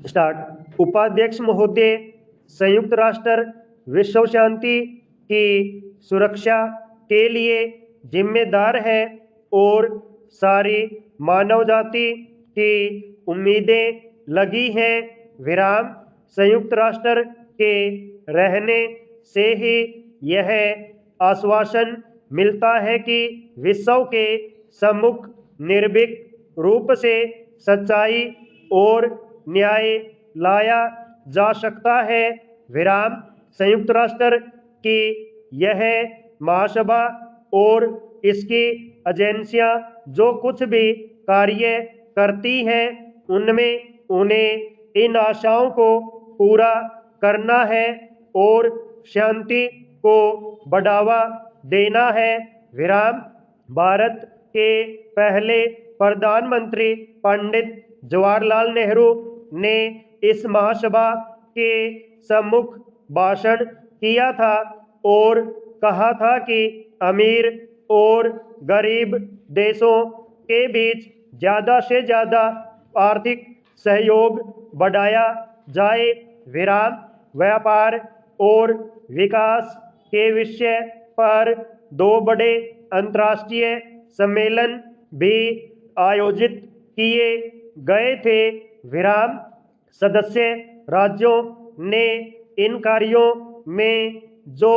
Start. उपाध्यक्ष महोदय, संयुक्त राष्ट्र विश्व शांति की सुरक्षा के लिए जिम्मेदार है और सारी मानव जाति की उम्मीदें लगी हैं। विराम। संयुक्त राष्ट्र के रहने से ही यह आश्वासन मिलता है कि विश्व के सम्मुख निर्भीक रूप से सच्चाई और न्याय लाया जा सकता है। विराम। संयुक्त राष्ट्र की यह महासभा और इसकी एजेंसियां जो कुछ भी कार्य करती हैं उनमें उन्हें इन आशाओं को पूरा करना है और शांति को बढ़ावा देना है। विराम। भारत के पहले प्रधानमंत्री पंडित जवाहरलाल नेहरू ने इस महासभा के सम्मुख भाषण किया था और कहा था कि अमीर और गरीब देशों के बीच ज़्यादा से ज़्यादा आर्थिक सहयोग बढ़ाया जाए। विराम। व्यापार और विकास के विषय पर 2 बड़े अंतर्राष्ट्रीय सम्मेलन भी आयोजित किए गए थे। विराम। सदस्य राज्यों ने इन कार्यों में जो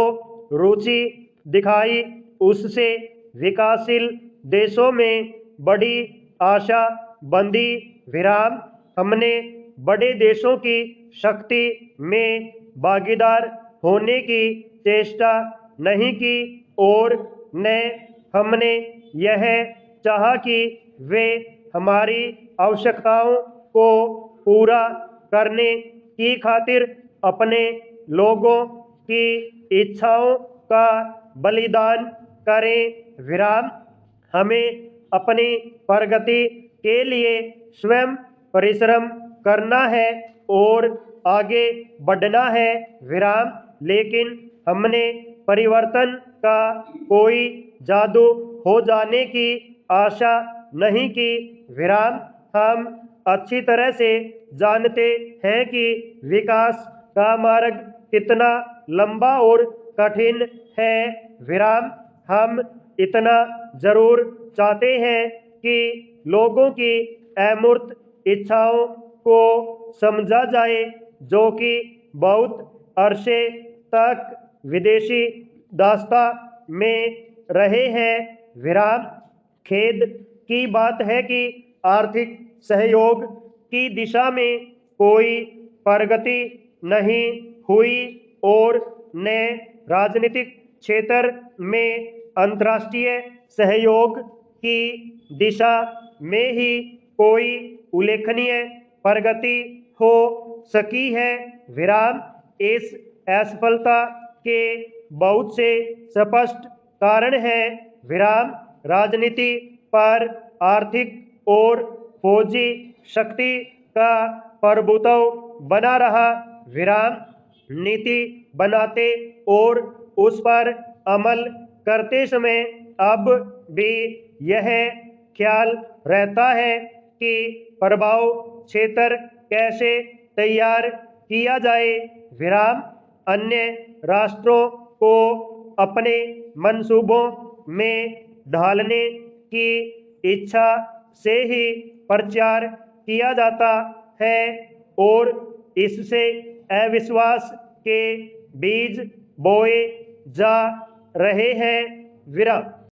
रुचि दिखाई उससे विकासशील देशों में बड़ी आशा बंधी। विराम। हमने बड़े देशों की शक्ति में भागीदार होने की चेष्टा नहीं की और न हमने यह चाहा कि वे हमारी आवश्यकताओं को पूरा करने की खातिर अपने लोगों की इच्छाओं का बलिदान करें। विराम। हमें अपनी प्रगति के लिए स्वयं परिश्रम करना है और आगे बढ़ना है। विराम। लेकिन हमने परिवर्तन का कोई जादू हो जाने की आशा नहीं की। विराम। हम अच्छी तरह से जानते हैं कि विकास का मार्ग कितना लंबा और कठिन है। विराम। हम इतना जरूर चाहते हैं कि लोगों की अमूर्त इच्छाओं को समझा जाए जो कि बहुत अरसे तक विदेशी दास्तां में रहे हैं। विराम। खेद की बात है कि आर्थिक सहयोग की दिशा में कोई प्रगति नहीं हुई और न राजनीतिक क्षेत्र में अंतर्राष्ट्रीय सहयोग की दिशा में ही कोई उल्लेखनीय प्रगति हो सकी है। विराम। इस असफलता के बहुत से स्पष्ट कारण हैं। विराम। राजनीति पर आर्थिक और फौजी शक्ति का प्रभुत्व बना रहा। विराम। नीति बनाते और उस पर अमल करते समय अब भी यह ख्याल रहता है कि प्रभाव क्षेत्र कैसे तैयार किया जाए। विराम। अन्य राष्ट्रों को अपने मंसूबों में ढालने की इच्छा से ही प्रचार किया जाता है और इससे अविश्वास के बीज बोए जा रहे हैं। विराम।